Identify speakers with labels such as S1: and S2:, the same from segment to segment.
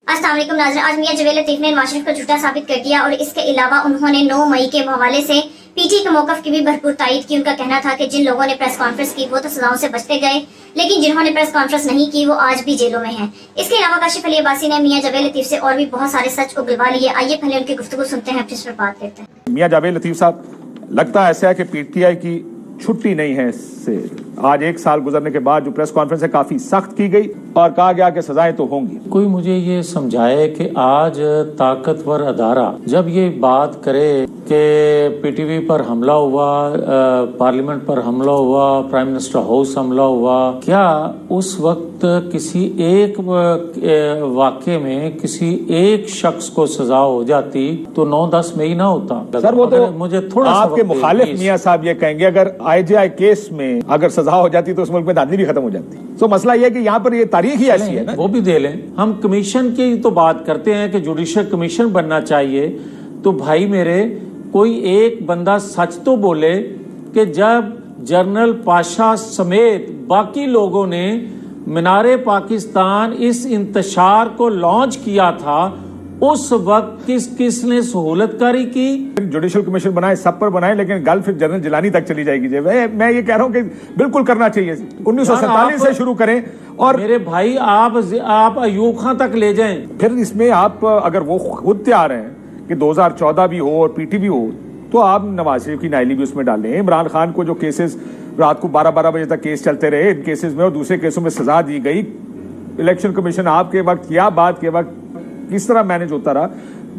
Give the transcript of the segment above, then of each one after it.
S1: अस्सलाम वालेकुम नाज़रीन, आज मियां जवेद लतीफ ने नवाज शरीफ को झूठा साबित कर दिया और इसके अलावा उन्होंने 9 मई के हवाले से पीटी के मौक़िफ़ की भी भरपूर तायीद की। उनका कहना था कि जिन लोगों ने प्रेस कॉन्फ्रेंस की वो तो सजाओं से बचते गए, लेकिन जिन्होंने प्रेस कॉन्फ्रेंस नहीं की वो आज भी जेलों में हैं। इसके अलावा काशिफ अली अब्बासी ने मियां जवेद लतीफ से और भी बहुत सारे सच उगलवा लिए। आइए पहले उनकी गुफ्तगू सुनते हैं, फिर इस पर बात करते हैं।
S2: मियां जावेद लतीफ साहब, लगता है ऐसा है कि पीटीआई की छुट्टी नहीं है इससे। आज 1 साल गुजरने के बाद जो प्रेस कॉन्फ्रेंस है काफी सख्त की गई और कहा गया कि सजाएं तो होंगी।
S3: कोई मुझे ये समझाए कि आज ताकतवर अदारा जब ये बात करे कि पीटीवी पर हमला हुआ, पार्लियामेंट पर हमला हुआ, प्राइम मिनिस्टर हाउस हमला हुआ, क्या उस वक्त किसी एक वाक़े में किसी एक शख्स को सजा हो जाती तो 9-10 मई ना होता?
S2: सर वो तो
S3: मुझे थोड़ा
S2: आपके मुखालिफ मियां साहब ये कहेंगे अगर आईजीआई केस में अगर सजा हो जाती तो उस मुल्क में दादनी भी खत्म हो जाती। तो मसला ये है कि यहाँ पर ये तारीख ही ऐसी है ना।
S3: वो भी दे लें। हम कमीशन की तो बात करते हैं कि जुडिशल कमीशन बनना चाहिए, तो भाई मेरे कोई एक बंदा सच तो बोले कि जब जनरल पाशा समेत बाकी लोगों ने मीनारे पाकिस्तान इस इंतशार को लॉन्च किया था, उस वक्त किसने सहूलतकारी की?
S2: जुडिशल कमीशन बनाए, सब पर बनाए, लेकिन गल फिर जनरल जिलानी तक चली जाएगी। मैं ये कह रहा हूँ कि बिल्कुल करना चाहिए। 1947 से शुरू करें और
S3: मेरे भाई आप अयूब खां तक ले जाएं।
S2: फिर इसमें आप अगर वो खुद तैयार हैं कि 2014 भी हो और पीटी भी हो तो आप नवाज शरीफ की नाइली भी उसमें डालें। इमरान खान को जो केसेस रात को 12-12 बजे तक केस चलते रहे, इन केसेस में और दूसरे केसों में सजा दी गई। इलेक्शन कमीशन आपके वक्त या बाद के वक्त किस तरह मैनेज होता रहा,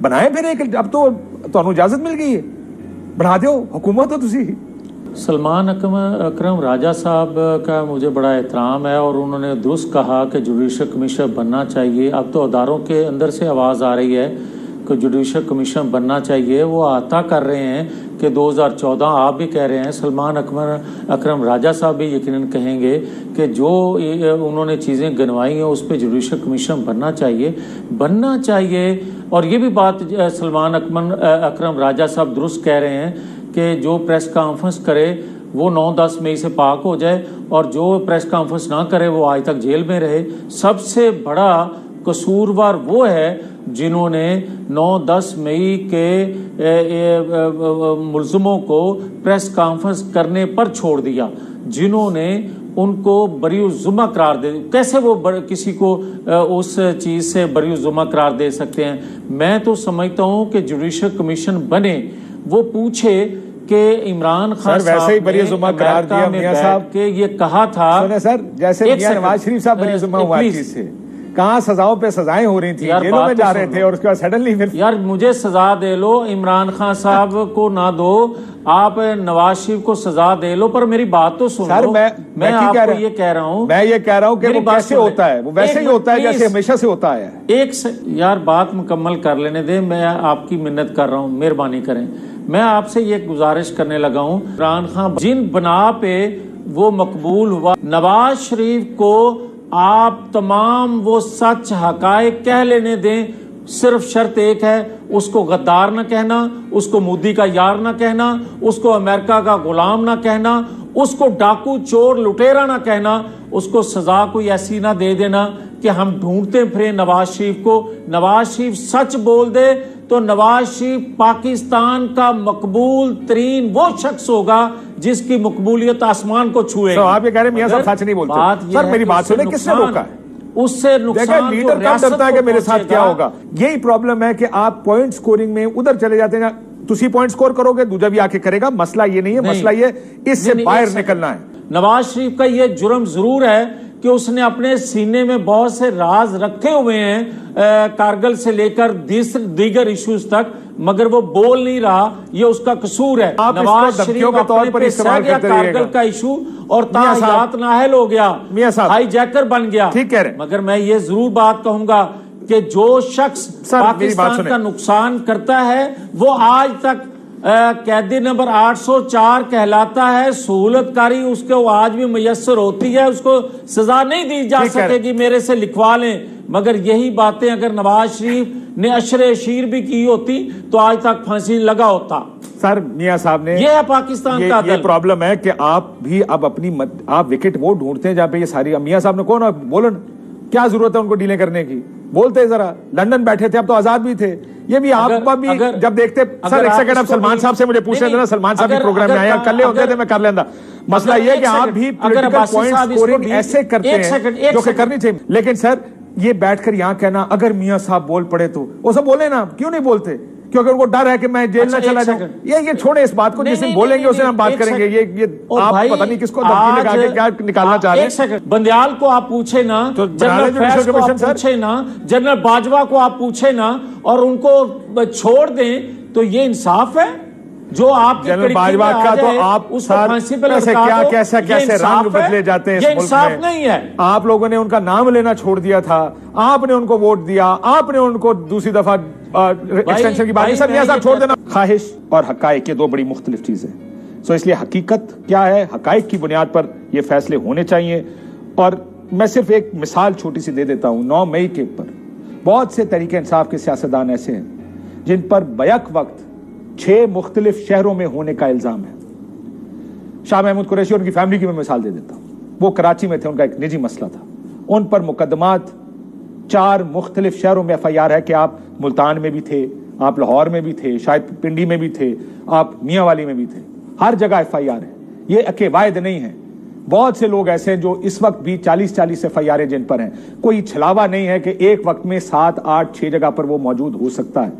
S2: बनाए फिर एक। अब तो इजाजत मिल गई है, बना दो हुकूमत हो तुसी।
S3: सलमान अकरम राजा साहब का मुझे बड़ा एहतराम है और उन्होंने दुरुस्त कहा कि जुडिशल कमीशन बनना चाहिए। अब तो अदारों के अंदर से आवाज़ आ रही है कि जुडिशल कमीशन बनना चाहिए। वो आता कर रहे हैं कि 2014, आप भी कह रहे हैं, सलमान अकरम राजा साहब भी यकीनन कहेंगे कि जो उन्होंने चीज़ें गिनवाई हैं उस पर जुडिशल कमीशन बनना चाहिए। और ये भी बात सलमान अकरम राजा साहब दुरुस्त कह रहे हैं कि जो प्रेस कॉन्फ्रेंस करे वो 9-10 मई से पाक हो जाए और जो प्रेस कॉन्फ्रेंस ना करे वो आज तक जेल में रहे। सबसे बड़ा कसूरवार वो है जिन्होंने 9-10 मई के मुल्ज़िमों को प्रेस कॉन्फ्रेंस करने पर छोड़ दिया, जिन्होंने उनको बरीउज़्ज़ुमा करार दे। कैसे वो किसी को उस चीज़ से बरीउज़्ज़ुमा करार दे सकते हैं? मैं तो समझता हूँ कि जुडिशल कमीशन बने, वो पूछे कि इमरान खान
S2: वैसे ही बरीउज़्ज़ुमा करार दिया मियां साहब
S3: के ये कहा था।
S2: सुने सर, जैसे मियां नवाज शरीफ साहब बरीउज़्ज़ुमा हुआ चीज से, कहाँ सजाओं पे सजाएं हो रही थी, जेलों में जा रहे थे और उसके बाद सडनली फिर
S3: यार मुझे सजा दे लो, इमरान खान साहब को ना दो, आप नवाज शरीफ को सजा दे लो, पर मेरी बात तो सुनो।
S2: सर मैं
S3: आपको ये कह रहा हूँ,
S2: मैं ये कह रहा हूँ कि वो कैसे होता है, वो वैसे ही होता है जैसे हमेशा से होता है।
S3: यार बात मुकम्मल कर लेने दे, मैं आपकी मिन्नत कर रहा हूँ, मेहरबानी करें। मैं आपसे ये गुजारिश करने लगा हूँ, इमरान खान जिन बना पे वो मकबूल हुआ, नवाज शरीफ को आप तमाम वो सच हकायक कह लेने दें। सिर्फ शर्त एक है, उसको गद्दार ना कहना, उसको मोदी का यार ना कहना, उसको अमेरिका का गुलाम ना कहना, उसको डाकू चोर लुटेरा ना कहना, उसको सजा कोई ऐसी ना दे देना कि हम ढूंढते फिरे नवाज शरीफ को। नवाज शरीफ सच बोल दे तो नवाज शरीफ पाकिस्तान का मकबूल तरीन वो शख्स होगा जिसकी मकबूलियत आसमान को छुएगी।
S2: तो आप ये कह रहे हैं मियां साहब सच नहीं बोलते। सर मेरी बात सुने, किसने रोका है?
S3: उससे नुकसान
S2: लीडर कब डरता है कि मेरे साथ क्या होगा? यही प्रॉब्लम है कि आप पॉइंट स्कोरिंग में उधर चले जाते हैं। तुसी पॉइंट स्कोर करोगे, दूजा भी आके करेगा। मसला ये नहीं है, मसला ये इससे बाहर निकलना है।
S3: नवाज शरीफ का ये जुर्म जरूर है कि उसने अपने सीने में बहुत से राज रखे हुए हैं, कारगिल से लेकर दीगर इश्यूज तक, मगर वो बोल नहीं रहा, ये उसका कसूर है। नवाज शरीफ के तौर पर इस्तेमाल करते रहिएगा। कारगिल का इशू और ताहयात नाहल हो गया, हाईजैकर बन गया।
S2: ठीक कह रहे हैं,
S3: मगर मैं ये जरूर बात कहूंगा कि जो शख्स पाकिस्तान का नुकसान करता है वो आज तक कैदी नंबर 804 कहलाता है। सहूलतकारी उसको आज भी मुयस्सर होती है, उसको सजा नहीं दी जा सकेगी, मेरे से लिखवा लें। मगर यही बातें अगर नवाज शरीफ ने अशरे शीर भी की होती तो आज तक फांसी लगा होता।
S2: सर मियां साहब ने,
S3: ये है पाकिस्तान का
S2: ये प्रॉब्लम है कि आप भी अब अपनी आप विकेट वो ढूंढते हैं जहां पे ये सारी। मियां साहब ने कौन बोलन کیا ضرورت ہے ان کو ڈیلیں کرنے کی؟ بولتے ذرا، لندن بیٹھے تھے، اب تو آزاد بھی تھے. یہ بھی آپ بھی جب دیکھتے. سر ایک سیکنڈ، اب سلمان صاحب سے مجھے پوچھ رہے تھے نا، سلمان صاحب بھی پروگرام میں آئے ہیں، کر لے ہوتے تھے میں کر لینا. مسئلہ یہ کہ آپ بھی پولیٹیکل پوائنٹ سکورنگ ایسے کرتے ہیں جو کہ کرنی چاہیے. لیکن سر یہ بیٹھ کر یہاں کہنا اگر میاں صاحب بول پڑے تو وہ سب بولے نا، کیوں نہیں بولتے؟ کیونکہ ان کو ڈر ہے کہ میں جیل نہ چلا جاؤں. یہ چھوڑیں اس بات کو، جس دن بولیں گے اس دن ہم بات کریں گے. یہ آپ پتہ نہیں کس کو دھمکی لگا کے کیا نکالنا چاہ رہے ہیں.
S3: بندیال کو آپ پوچھیں نا، جنرل فیض کو آپ پوچھیں نا، جنرل باجوہ کو آپ پوچھیں نا، اور ان کو چھوڑ دیں تو یہ انصاف ہے؟ جو آپ
S2: جنرل باجوہ کا تو آپ کیسے رنگ بدلے جاتے ہیں اس ملک میں. آپ لوگوں نے ان کا نام لینا چھوڑ دیا تھا، آپ نے ان کو ووٹ دیا، آپ نے ان کو دوسری دفعہ ایکسٹینشن کی بات. سب میاں صاحب چھوڑ دینا. خواہش اور حقائق یہ دو بڑی مختلف چیزیں. سو اس لیے حقیقت کیا ہے، حقائق کی بنیاد پر یہ فیصلے ہونے چاہیے. اور میں صرف ایک مثال چھوٹی سی دے دیتا ہوں. 9 مئی کے اوپر بہت سے تحریک انصاف کے سیاستدان ایسے ہیں جن پر بیک وقت 6 مختلف شہروں میں ہونے کا الزام ہے. شاہ محمود قریشی اور ان کی فیملی کی میں مثال دے دیتا ہوں. وہ کراچی میں تھے، ان کا ایک نجی مسئلہ تھا. ان پر مقدمات 4 مختلف شہروں میں FIR ہے کہ آپ ملتان میں بھی تھے، آپ لاہور میں بھی تھے، شاید پنڈی میں بھی تھے، آپ میاں والی میں بھی تھے. ہر جگہ FIR ہے. یہ اکے واحد نہیں ہے. بہت سے لوگ ایسے ہیں جو اس وقت بھی 40 FIR جن پر ہیں. کوئی چھلاوا نہیں ہے کہ ایک وقت میں 7 8 6 جگہ پر وہ موجود ہو سکتا ہے.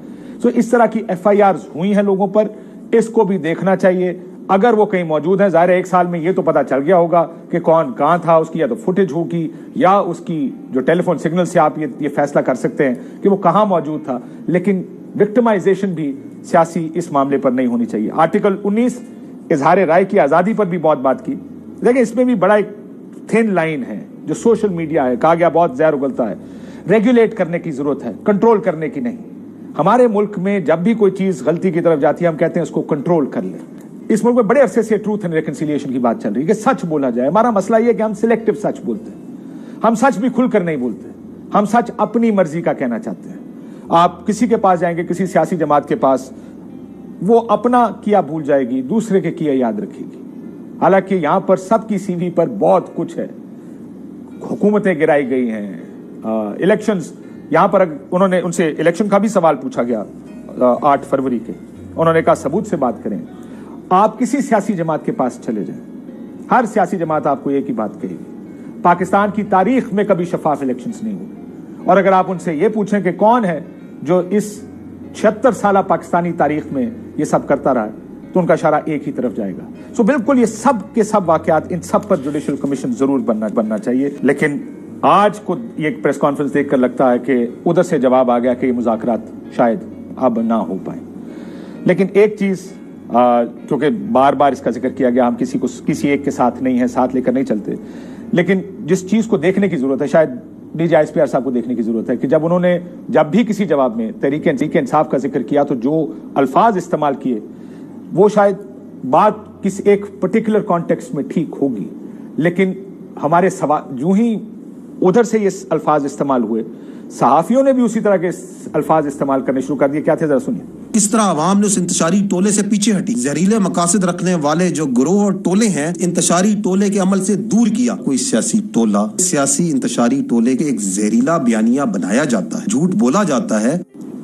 S2: سو اس طرح کی FIRs ہوئی ہیں لوگوں پر. اس کو بھی دیکھنا چاہیے. اگر وہ کہیں موجود ہیں، ظاہر ہے 1 سال میں یہ تو پتا چل گیا ہوگا کہ کون کہاں تھا. اس کی یا تو فوٹیج ہوگی یا اس کی جو ٹیلی فون سگنل سے آپ یہ فیصلہ کر سکتے ہیں کہ وہ کہاں موجود تھا. لیکن وکٹمائزیشن بھی سیاسی اس معاملے پر نہیں ہونی چاہیے. آرٹیکل 19 اظہار رائے کی آزادی پر بھی بہت بات کی. دیکھیں اس میں بھی بڑا ایک تھن لائن ہے جو سوشل میڈیا ہے. کہا گیا بہت زہر اگلتا ہے. ریگولیٹ کرنے کی ضرورت ہے، کنٹرول کرنے کی نہیں. ہمارے ملک میں جب بھی کوئی چیز غلطی کی طرف جاتی ہے ہم کہتے ہیں اس کو کنٹرول کر لیں. اس ملک میں بڑے عرصے سے ٹروتھ اینڈ ریکنسیلیشن کی بات چل رہی ہے کہ سچ بولا جائے. ہمارا مسئلہ یہ ہے کہ ہم سلیکٹو سچ بولتے ہیں. ہم سچ بھی کھل کر نہیں بولتے. ہم سچ اپنی مرضی کا کہنا چاہتے ہیں. آپ کسی کے پاس جائیں گے، کسی سیاسی جماعت کے پاس، وہ اپنا کیا بھول جائے گی، دوسرے کے کیا یاد رکھے گی. حالانکہ یہاں پر سب کی CV پر بہت کچھ ہے. حکومتیں گرائی گئی ہیں، الیکشنز. یہاں پر انہوں نے ان سے الیکشن کا بھی سوال پوچھا گیا 8 فروری کے. انہوں نے کہا ثبوت سے بات کریں. آپ کسی سیاسی جماعت کے پاس چلے جائیں، ہر سیاسی جماعت آپ کو ایک ہی بات کہے گی، پاکستان کی تاریخ میں کبھی شفاف الیکشنز نہیں ہوئے. اور اگر آپ ان سے یہ پوچھیں کہ کون ہے جو اس 76 سالہ پاکستانی تاریخ میں یہ سب کرتا رہا ہے، تو ان کا اشارہ ایک ہی طرف جائے گا. سو بالکل یہ سب کے سب واقعات، ان سب پر جوڈیشل کمیشن ضرور بننا چاہیے. لیکن آج کو یہ پریس کانفرنس دیکھ کر لگتا ہے کہ ادھر سے جواب آ گیا کہ یہ مذاکرات شاید اب نہ ہو پائیں. لیکن ایک چیز کیونکہ بار بار اس کا ذکر کیا گیا، ہم کسی ایک کے ساتھ نہیں ہیں، ساتھ لے کر نہیں چلتے. لیکن جس چیز کو دیکھنے کی ضرورت ہے، شاید DGISPR صاحب کو دیکھنے کی ضرورت ہے کہ جب انہوں نے جب بھی کسی جواب میں تحریک انصاف کا ذکر کیا تو جو الفاظ استعمال کیے وہ شاید بات کسی ایک پرٹیکولر کانٹیکسٹ میں ٹھیک ہوگی، لیکن ہمارے سوال جو ہی ادھر سے یہ الفاظ استعمال ہوئے، صحافیوں نے بھی اسی طرح کے الفاظ استعمال کرنے شروع کر دیے. کیا تھے ذرا سنیے.
S4: کس طرح عوام نے اس انتشاری ٹولے سے پیچھے ہٹی، زہریلے مقاصد رکھنے والے جو گروہ اور ٹولے ہیں انتشاری ٹولے کے عمل سے دور کیا. کوئی سیاسی ٹولہ، سیاسی انتشاری ٹولے کے ایک زہریلا بیانیہ بنایا جاتا ہے، جھوٹ بولا جاتا ہے.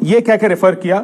S2: یہ کہہ کے ریفر کیا